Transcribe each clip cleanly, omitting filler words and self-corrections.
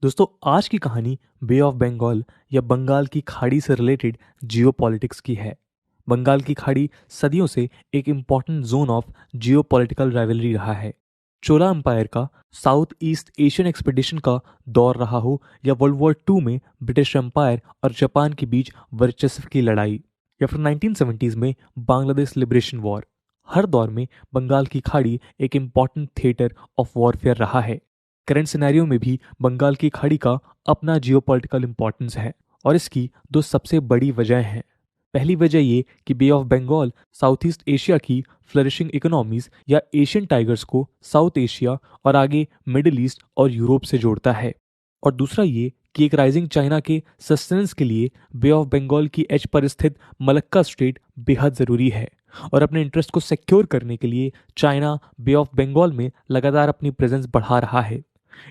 दोस्तों, आज की कहानी बे ऑफ बंगाल या बंगाल की खाड़ी से रिलेटेड जियोपॉलिटिक्स की है। बंगाल की खाड़ी सदियों से एक important zone of geopolitical rivalry रहा है। चोला एम्पायर का साउथ ईस्ट एशियन एक्सपीडिशन का दौर रहा हो या वर्ल्ड वॉर टू में ब्रिटिश एम्पायर और जापान के बीच वर्चस्व की लड़ाई, या फिर 1970s में बांग्लादेश लिबरेशन वॉर, हर दौर में बंगाल की खाड़ी एक इम्पॉर्टेंट थिएटर ऑफ वॉरफेयर रहा है। करंट सिनेरियो में भी बंगाल की खाड़ी का अपना जियोपॉलिटिकल इंपॉर्टेंस है और इसकी दो सबसे बड़ी वजह हैं। पहली वजह ये कि bay of Bengal South East Asia की फ्लरिशिंग इकोनॉमीज या एशियन टाइगर्स को साउथ एशिया और आगे मिडिल ईस्ट और यूरोप से जोड़ता है। और दूसरा ये कि एक राइजिंग चाइना के सस्टेनेंस के लिए बे ऑफ बंगाल की एज पर स्थित मलक्का स्ट्रेट बेहद ज़रूरी है। और अपने इंटरेस्ट को सिक्योर करने के लिए चाइना बे ऑफ बंगाल में लगातार अपनी प्रेजेंस बढ़ा रहा है।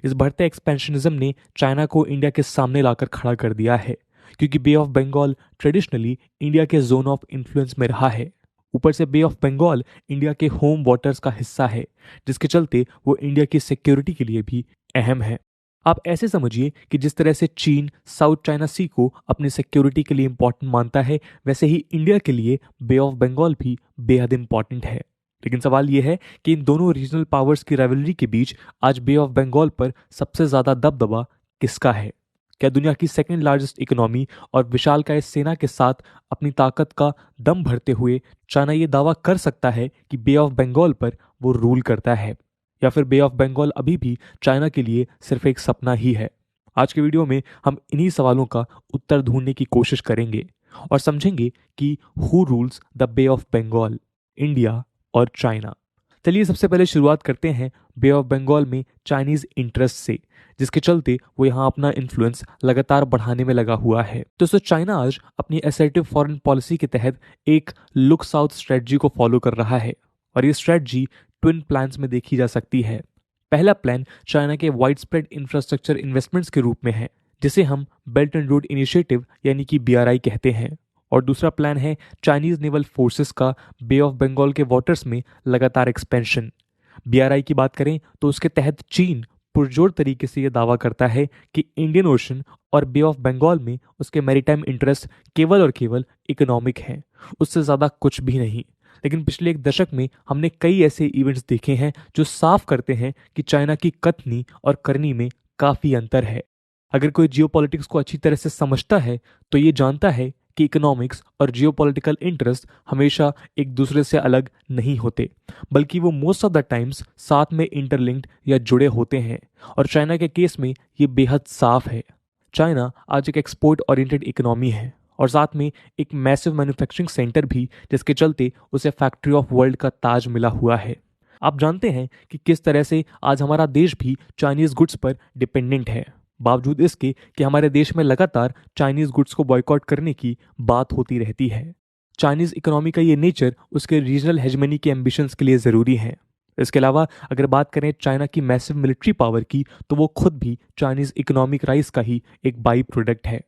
इस बढ़ते एक्सपेंशनिज्म ने चाइना को इंडिया के सामने लाकर खड़ा कर दिया है, क्योंकि बे ऑफ बंगाल ट्रेडिशनली इंडिया के जोन ऑफ इन्फ्लुएंस में रहा है। ऊपर से बे ऑफ बंगाल इंडिया के होम वाटर्स का हिस्सा है, जिसके चलते वो इंडिया की सिक्योरिटी के लिए भी अहम है। आप ऐसे समझिए कि जिस तरह से चीन साउथ चाइना सी को अपनी सिक्योरिटी के लिए इंपॉर्टेंट मानता है, वैसे ही इंडिया के लिए बे ऑफ बंगाल भी बेहद इंपॉर्टेंट है। लेकिन सवाल यह है कि इन दोनों रीजनल पावर्स की राइवलरी के बीच आज बे ऑफ बंगाल पर सबसे ज्यादा दबदबा किसका है? क्या दुनिया की सेकेंड लार्जेस्ट इकोनॉमी और विशालकाय सेना के साथ अपनी ताकत का दम भरते हुए चाइना ये दावा कर सकता है कि बे ऑफ बंगाल पर वो रूल करता है, या फिर बे ऑफ बंगाल अभी भी चाइना के लिए सिर्फ एक सपना ही है? आज के वीडियो में हम इन्हीं सवालों का उत्तर ढूंढने की कोशिश करेंगे और समझेंगे कि who rules the Bay of Bengal, India और चाइना। चलिए सबसे पहले शुरुआत करते हैं बे ऑफ बंगाल में चाइनीज इंटरेस्ट से, जिसके चलते वो यहाँ अपना इन्फ्लुएंस लगातार बढ़ाने में लगा हुआ है। दोस्तों, चाइना आज अपनी असर्टिव फॉरेन पॉलिसी के तहत एक लुक साउथ स्ट्रेटजी को फॉलो कर रहा है, और ये स्ट्रेटजी ट्विन प्लान्स में देखी जा सकती है। पहला प्लान चाइना के वाइड स्प्रेड इंफ्रास्ट्रक्चर इन्वेस्टमेंट्स के रूप में है, जिसे हम बेल्ट एंड रोड इनिशिएटिव यानी कि BRI कहते हैं। और दूसरा प्लान है चाइनीज नेवल फोर्सेस का बे ऑफ बंगाल के वाटर्स में लगातार एक्सपेंशन। BRI की बात करें तो उसके तहत चीन पुरजोर तरीके से यह दावा करता है कि इंडियन ओशन और बे ऑफ बंगाल में उसके मैरीटाइम इंटरेस्ट केवल और केवल इकोनॉमिक हैं, उससे ज़्यादा कुछ भी नहीं। लेकिन पिछले एक दशक में हमने कई ऐसे इवेंट्स देखे हैं जो साफ करते हैं कि चाइना की कथनी और करनी में काफ़ी अंतर है। अगर कोई जियोपॉलिटिक्स को अच्छी तरह से समझता है तो ये जानता है कि इकोनॉमिक्स और जियोपॉलिटिकल इंटरेस्ट हमेशा एक दूसरे से अलग नहीं होते, बल्कि वो मोस्ट ऑफ द टाइम्स साथ में इंटरलिंक्ड या जुड़े होते हैं। और चाइना के केस में ये बेहद साफ है। चाइना आज एक एक्सपोर्ट ओरिएंटेड इकोनॉमी है और साथ में एक मैसिव मैन्युफैक्चरिंग सेंटर भी, जिसके चलते उसे फैक्ट्री ऑफ वर्ल्ड का ताज मिला हुआ है। आप जानते हैं कि किस तरह से आज हमारा देश भी चाइनीज गुड्स पर डिपेंडेंट है, बावजूद इसके कि हमारे देश में लगातार चाइनीज गुड्स को बॉयकॉट करने की बात होती रहती है। चाइनीज इकोनॉमी का ये नेचर उसके रीजनल हेजमनी के एम्बिशंस के लिए ज़रूरी है। इसके अलावा अगर बात करें चाइना की मैसिव मिलिट्री पावर की, तो वो खुद भी चाइनीज इकोनॉमिक राइज का ही एक बाई प्रोडक्ट है।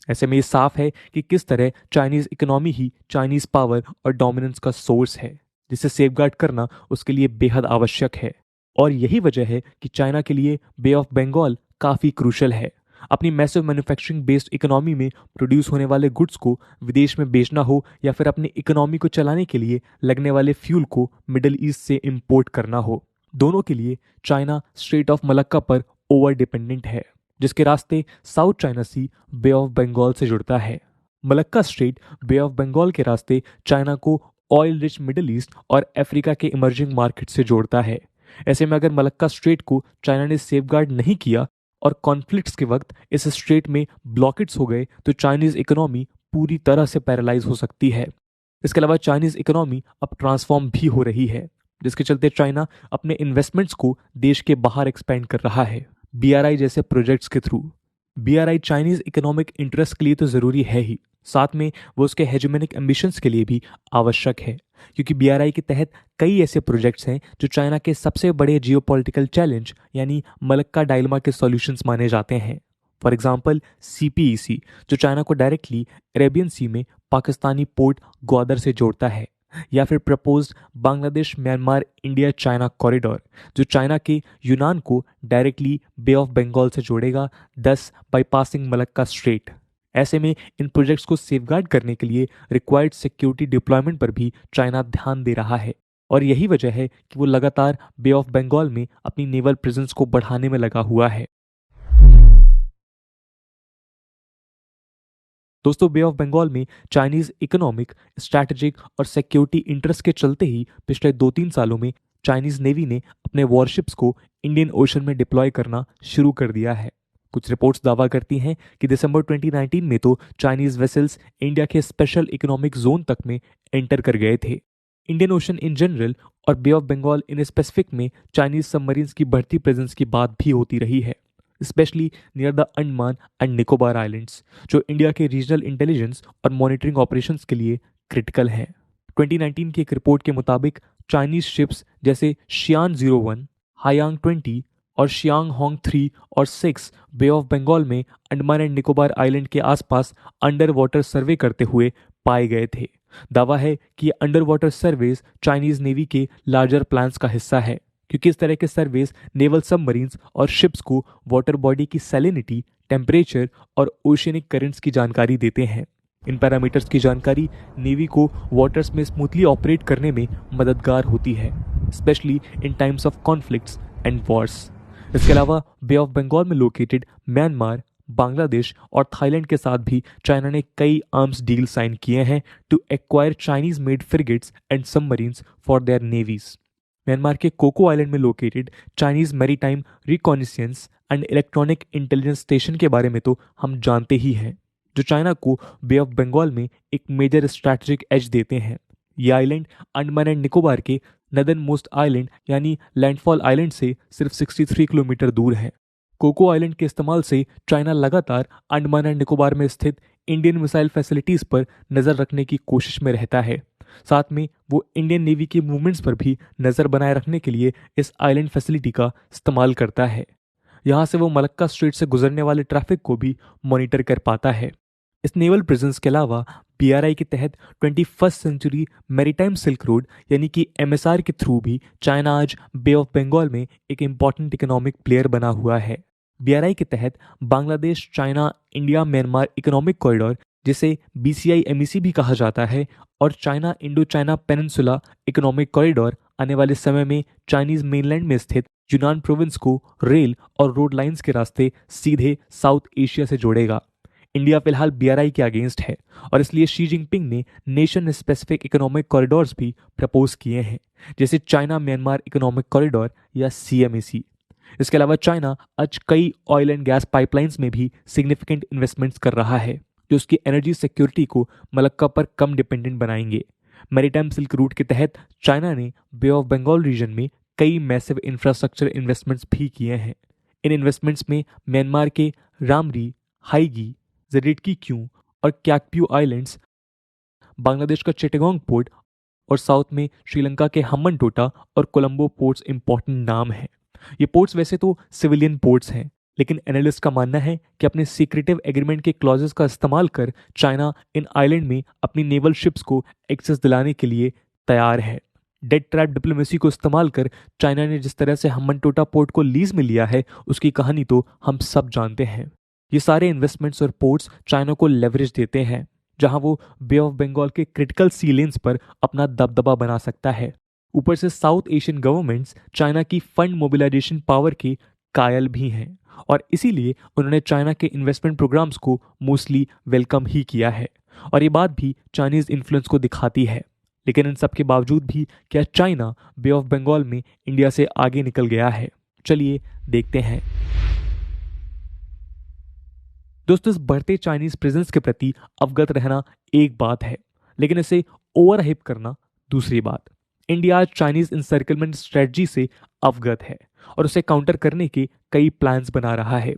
ऐसे में ये साफ है कि किस तरह चाइनीज इकोनॉमी ही चाइनीज पावर और डोमिनेंस का सोर्स है, जिसे सेफगार्ड करना उसके लिए बेहद आवश्यक है। और यही वजह है कि चाइना के लिए बे ऑफ बंगाल काफ़ी क्रूशल है। अपनी मैसिव मैन्युफैक्चरिंग बेस्ड इकोनॉमी में प्रोड्यूस होने वाले गुड्स को विदेश में बेचना हो, या फिर अपनी इकोनॉमी को चलाने के लिए लगने वाले फ्यूल को मिडिल ईस्ट से इंपोर्ट करना हो, दोनों के लिए चाइना स्ट्रेट ऑफ मलक्का पर ओवर डिपेंडेंट है, जिसके रास्ते South China Sea Bay of Bengal से जुड़ता है। Malacca Strait Bay of Bengal के रास्ते चाइना को ऑयल रिच मिडिल ईस्ट और अफ्रीका के इमर्जिंग मार्केट से जोड़ता है। ऐसे में अगर मलक्का स्ट्रेट को चाइना ने सेफगार्ड नहीं किया और कॉन्फ्लिक्ट्स के वक्त इस स्ट्रेट में ब्लॉकेट्स हो गए, तो चाइनीज इकोनॉमी पूरी तरह से पैरालाइज हो सकती है। इसके अलावा चाइनीज इकोनॉमी अब ट्रांसफॉर्म भी हो रही है, जिसके चलते चाइना अपने इन्वेस्टमेंट्स को देश के बाहर एक्सपेंड कर रहा है BRI जैसे प्रोजेक्ट्स के through. BRI Chinese economic interest के लिए तो ज़रूरी है ही, साथ में वो उसके हेजेमनिक एम्बिशंस के लिए भी आवश्यक है, क्योंकि BRI के तहत कई ऐसे प्रोजेक्ट्स हैं जो चाइना के सबसे बड़े जियोपॉलिटिकल चैलेंज यानी मलक्का डायलेमा के सॉल्यूशंस माने जाते हैं। फॉर एग्जांपल CPEC, जो चाइना को डायरेक्टली अरेबियन सी में पाकिस्तानी पोर्ट ग्वादर से जोड़ता है, या फिर proposed Bangladesh Myanmar India China corridor, जो चाइना के यूनान को डायरेक्टली बे ऑफ बंगाल से जोड़ेगा, 10 बाईपासिंग मलक्का स्ट्रेट। ऐसे में इन प्रोजेक्ट्स को सेफगार्ड करने के लिए रिक्वायर्ड सिक्योरिटी डिप्लॉयमेंट पर भी चाइना ध्यान दे रहा है, और यही वजह है कि वो लगातार बे ऑफ बंगाल में अपनी नेवल प्रेजेंस को बढ़ाने में लगा हुआ है। दोस्तों, बे ऑफ बंगाल में चाइनीज इकोनॉमिक, स्ट्रैटेजिक और सिक्योरिटी इंटरेस्ट के चलते ही पिछले 2-3 सालों में चाइनीज नेवी ने अपने वॉरशिप्स को इंडियन ओशन में डिप्लॉय करना शुरू कर दिया है। कुछ रिपोर्ट्स दावा करती हैं कि दिसंबर 2019 में तो चाइनीज वेसल्स इंडिया के स्पेशल इकोनॉमिक जोन तक में एंटर कर गए थे। इंडियन ओशन इन जनरल और बे ऑफ बंगाल इन स्पेसिफिक में चाइनीज सबमरीन्स की बढ़ती प्रेजेंस की बात भी होती रही है, specially near the Andaman and Nicobar islands, जो इंडिया के रीजनल इंटेलिजेंस और मॉनिटरिंग ऑपरेशंस के लिए क्रिटिकल हैं। 2019 की एक रिपोर्ट के मुताबिक चाइनीज शिप्स जैसे शियान 01, हायांग 20 और शियांग होंग 3 और 6 बे ऑफ बंगाल में अंडमान एंड निकोबार आइलैंड के आसपास अंडर वाटर सर्वे करते हुए पाए गए थे। दावा है कि ये under water surveys Chinese navy के लार्जर प्लान्स का हिस्सा है, क्योंकि इस तरह के सर्वेज नेवल सबमरीन्स और शिप्स को वाटर बॉडी की सैलिनिटी, टेम्परेचर और ओशियनिक करंट्स की जानकारी देते हैं। इन पैरामीटर्स की जानकारी नेवी को वाटर्स में स्मूथली ऑपरेट करने में मददगार होती है, specially in times of conflicts and Wars. इसके अलावा बे ऑफ बंगाल में लोकेटेड म्यांमार, बांग्लादेश और थाईलैंड के साथ भी चाइना ने कई आर्म्स डील साइन किए हैं to acquire Chinese made frigates and submarines for their navies. Myanmar के कोको आइलैंड में located Chinese maritime reconnaissance and electronic intelligence station के बारे में तो हम जानते ही हैं, जो चाइना को बे ऑफ बंगाल में एक मेजर स्ट्रैटेजिक एज देते हैं। ये आइलैंड अंडमान एंड निकोबार के नदर्न मोस्ट आइलैंड यानी लैंडफॉल आइलैंड से सिर्फ 63 किलोमीटर दूर है। कोको आइलैंड के इस्तेमाल से चाइना लगातार अंडमान एंड निकोबार में स्थित इंडियन मिसाइल फैसिलिटीज पर नजर रखने की कोशिश में रहता है। साथ में वो इंडियन नेवी के मूवमेंट्स पर भी नजर बनाए रखने के लिए इस आइलैंड फैसिलिटी का इस्तेमाल करता है। यहाँ से वो मलक्का स्ट्रेट से गुजरने वाले ट्रैफिक को भी मॉनिटर कर पाता है। इस नेवल प्रेजेंस के अलावा बीआरआई के तहत 21st century maritime silk road यानी कि एमएसआर के थ्रू भी चाइना आज बे ऑफ बंगाल में एक इंपॉर्टेंट इकोनॉमिक प्लेयर बना हुआ है। बीआरआई के तहत Bangladesh China India Myanmar economic corridor, जिसे BCI-MEC भी कहा जाता है, और China Indo China peninsula economic corridor आने वाले समय में चाइनीज मेनलैंड में स्थित यूनान प्रोविंस को रेल और रोड लाइंस के रास्ते सीधे साउथ एशिया से जोड़ेगा। इंडिया फिलहाल बीआरआई के अगेंस्ट है और इसलिए शी जिनपिंग ने नेशन स्पेसिफिक इकोनॉमिक कॉरिडोर्स भी प्रपोज किए हैं, जैसे चाइना म्यांमार इकोनॉमिक कॉरिडोर या CMAC। इसके अलावा चाइना आज कई ऑयल एंड गैस पाइपलाइंस में भी सिग्निफिकेंट इन्वेस्टमेंट्स कर रहा है, जो उसकी एनर्जी सिक्योरिटी को मलक्का पर कम डिपेंडेंट बनाएंगे। मैरीटाइम सिल्क रूट के तहत चाइना ने बे ऑफ बंगाल रीजन में कई मैसिव इंफ्रास्ट्रक्चर इन्वेस्टमेंट्स भी किए हैं। इन इन्वेस्टमेंट्स में म्यांमार के रामरी, हाईगी, जेडिटकी क्यू और क्याकप्यू आइलैंड्स, बांग्लादेश का चिटागोंग पोर्ट और साउथ में श्रीलंका के हम्बनटोटा और कोलंबो पोर्ट्स इंपॉर्टेंट नाम हैं। ये पोर्ट्स वैसे तो सिविलियन पोर्ट्स हैं, लेकिन एनालिस्ट का मानना है कि अपने सीक्रेटिव एग्रीमेंट के क्लॉजेस का इस्तेमाल कर चाइना इन आइलैंड में अपनी नेवल शिप्स को एक्सेस दिलाने के लिए तैयार है। डेड ट्रैप डिप्लोमेसी को इस्तेमाल कर चाइना ने जिस तरह से हम्बनटोटा पोर्ट को लीज में लिया है, उसकी कहानी तो हम सब जानते हैं। ये सारे इन्वेस्टमेंट्स और पोर्ट्स चाइना को लेवरेज देते हैं, जहां वो बे ऑफ बंगाल के क्रिटिकल सी लेन्स पर अपना दबदबा बना सकता है। ऊपर से साउथ एशियन गवर्नमेंट्स चाइना की फंड मोबिलाइजेशन पावर के कायल भी हैं, और इसीलिए उन्होंने चाइना के इन्वेस्टमेंट प्रोग्राम्स को मोस्टली वेलकम ही किया है। और ये बात भी चाइनीज इन्फ्लुएंस को दिखाती है। लेकिन इन सब के बावजूद भी क्या चाइना बे ऑफ बंगाल में इंडिया से आगे निकल गया है? चलिए देखते हैं। दोस्तों, इस बढ़ते चाइनीज प्रेजेंस के प्रति अवगत रहना एक बात है, लेकिन इसे ओवर हाइप करना दूसरी बात। इंडिया चाइनीज इंसर्कलमेंट स्ट्रेटजी से अवगत है और उसे काउंटर करने के कई प्लान्स बना रहा है।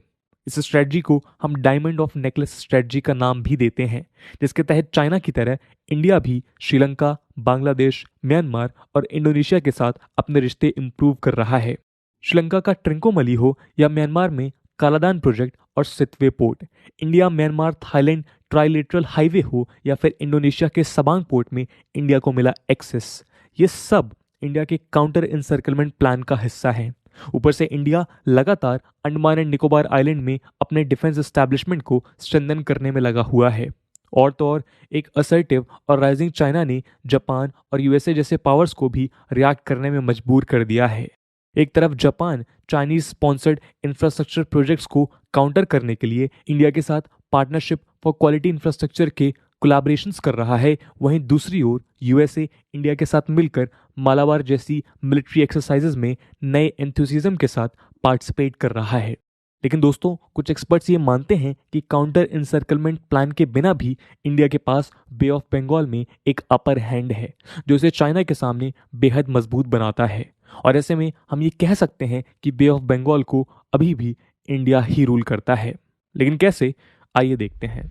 इस स्ट्रेटजी को हम डायमंड ऑफ नेकलेस स्ट्रेटजी का नाम भी देते हैं, जिसके तहत चाइना की तरह इंडिया भी श्रीलंका, बांग्लादेश, म्यांमार और इंडोनेशिया के साथ अपने रिश्ते इंप्रूव कर रहा है। श्रीलंका का ट्रिंकोमली हो या म्यांमार में कालादान प्रोजेक्ट और Sittwe port, India Myanmar Thailand trilateral highway हो या फिर इंडोनेशिया के सबांग पोर्ट में इंडिया को मिला एक्सेस, ये सब इंडिया के काउंटर इंसर्कलमेंट प्लान का हिस्सा है। ऊपर से इंडिया लगातार अंडमान एंड निकोबार आइलैंड में अपने डिफेंस एस्टैब्लिशमेंट को स्ट्रेंथन करने में लगा हुआ है। और तो और एक असर्टिव और राइजिंग चाइना ने जापान और यूएसए जैसे पावर्स को भी रिएक्ट करने में मजबूर कर दिया है। एक तरफ Japan Chinese sponsored infrastructure projects को काउंटर करने के लिए इंडिया के साथ पार्टनरशिप फॉर क्वालिटी इंफ्रास्ट्रक्चर के कोलैबोरेशंस कर रहा है, वहीं दूसरी ओर यूएसए इंडिया के साथ मिलकर मालाबार जैसी मिलिट्री एक्सरसाइजेज में नए एंथुसिज्म के साथ पार्टिसिपेट कर रहा है। लेकिन दोस्तों, कुछ एक्सपर्ट्स ये मानते हैं कि काउंटर इंसर्कलमेंट प्लान के बिना भी इंडिया के पास बे ऑफ बंगाल में एक अपर हैंड है जो इसे चाइना के सामने बेहद मजबूत बनाता है। और ऐसे में हम ये कह सकते हैं कि बे ऑफ बंगाल को अभी भी इंडिया ही रूल करता है। लेकिन कैसे, आइए देखते हैं।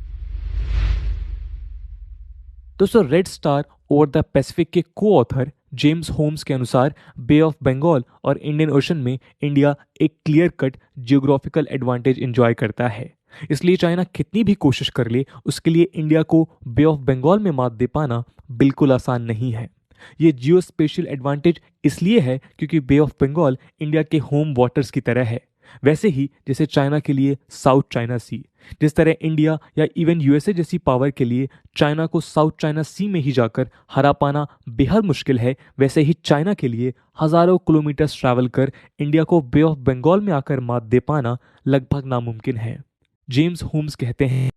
दोस्तों, red star over the Pacific के को ऑथर जेम्स होम्स के अनुसार बे ऑफ बंगाल और इंडियन ओशन में इंडिया एक clear cut geographical advantage enjoy करता है। इसलिए चाइना कितनी भी कोशिश कर ले, उसके लिए इंडिया को बे ऑफ बंगाल में मात दे पाना बिल्कुल आसान नहीं है। ये जियो स्पेशल एडवांटेज इसलिए है क्योंकि बे ऑफ बंगाल इंडिया के होम वाटर्स की तरह है, वैसे ही जैसे चाइना के लिए साउथ चाइना सी। जिस तरह इंडिया या इवन यूएसए जैसी पावर के लिए चाइना को साउथ चाइना सी में ही जाकर हरा पाना बेहद मुश्किल है, वैसे ही चाइना के लिए हजारों किलोमीटर ट्रैवल कर इंडिया को बे ऑफ बंगाल में आकर मात दे पाना लगभग नामुमकिन है। जेम्स होम्स कहते हैं,